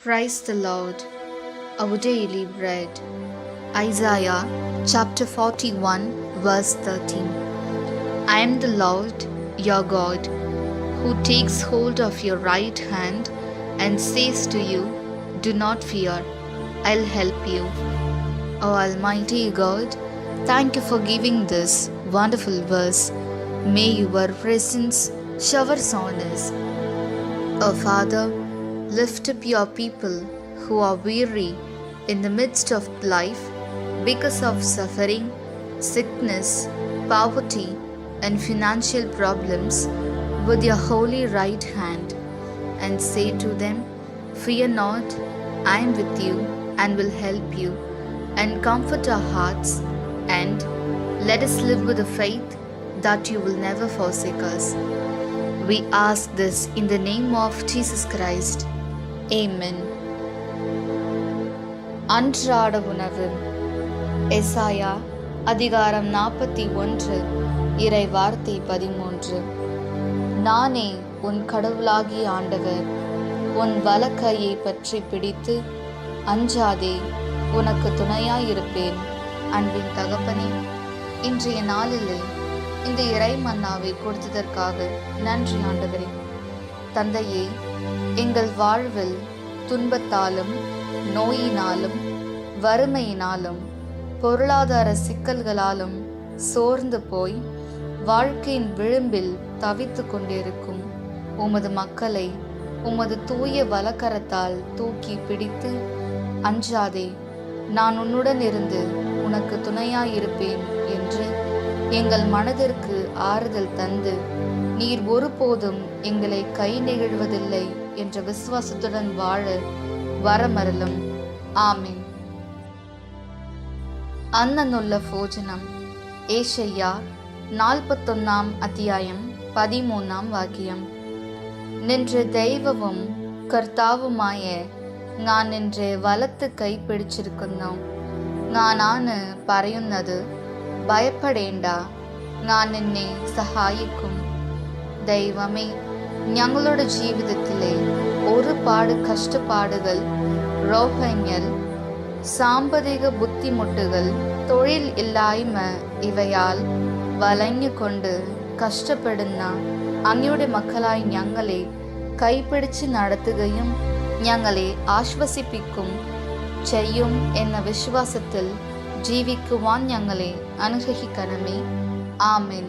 Praise the Lord. Our daily bread. Isaiah chapter 41 verse 13. I am the Lord your God, who takes hold of your right hand and says to you, do not fear, I'll help you. O Almighty God, thank you for giving this wonderful verse. May your presence showers on us. O Father, lift up your people who are weary in the midst of life because of suffering, sickness, poverty, and financial problems with your holy right hand, and say to them, fear not, I am with you and will help you, and comfort our hearts, and let us live with the faith that you will never forsake us. We ask this in the name of Jesus Christ. Amen. அன்றாட உணவு. எசாயா அதிகாரம் 41 இறை வார்த்தை 13. நானே உன் கடவுளாகிய ஆண்டவர், உன் வலக்கையை பற்றி பிடித்து அஞ்சாதே, உனக்கு துணையாயிருப்பேன். அன்பின் தகப்பனே, இன்றைய நாளிலே இந்த இறை மன்னாவை கொடுத்ததற்காக நன்றி ஆண்டவரே. தந்தையே, எங்கள் வாழ்வில் துன்பத்தாலும் நோயினாலும் வறுமையினாலும் பொருளாதார சிக்கல்களாலும் சோர்ந்து போய் வாழ்க்கையின் விளிம்பில் தவித்து கொண்டிருக்கும் உமது மக்களை உமது தூய வலக்கரத்தால் தூக்கி பிடித்து அஞ்சாதே, நான் உன்னுடன் இருந்து உனக்கு துணையாயிருப்பேன் என்று எங்கள் மனதிற்கு ஆறுதல் தந்து, நீர் ஒருபோதும் எங்களை கை நெகிழ்வதில்லை என்ற விசுவாசத்துடன் வாழ வரமருளும். ஆமீன். അന്നുള്ള ഭോജനം. ഏശയ്യാ 41 അധ്യായം 13 വാക്യം. നിന്റെ ദൈവവും കർത്താവുമായ ഞാൻ നിന്റെ വലത്ത് കൈ പിടിച്ചിരിക്കുന്നു. ഞാനാണ് പറയുന്നത്, ഭയപ്പെടേണ്ട, ഞാൻ നിന്നെ സഹായിക്കും. ദൈവമേ, ഞങ്ങളുടെ ജീവിതത്തിലെ ഒരുപാട് കഷ്ടപ്പാടുകൾ, രോഗങ്ങൾ, സാമ്പത്തിക ബുദ്ധിമുട്ടുകൾ, തൊഴിൽ ഇല്ലായ്മ ഇവയാൽ വലഞ്ഞുകൊണ്ട് കഷ്ടപ്പെടുന്ന അങ്ങയുടെ മക്കളായി ഞങ്ങളെ കൈപിടിച്ച് നടത്തുകയും ഞങ്ങളെ ആശ്വസിപ്പിക്കും ചെയ്യും എന്ന വിശ്വാസത്തിൽ ജീവിക്കുവാൻ ഞങ്ങളെ അനുഗ്രഹിക്കണമേ. ആമേൻ.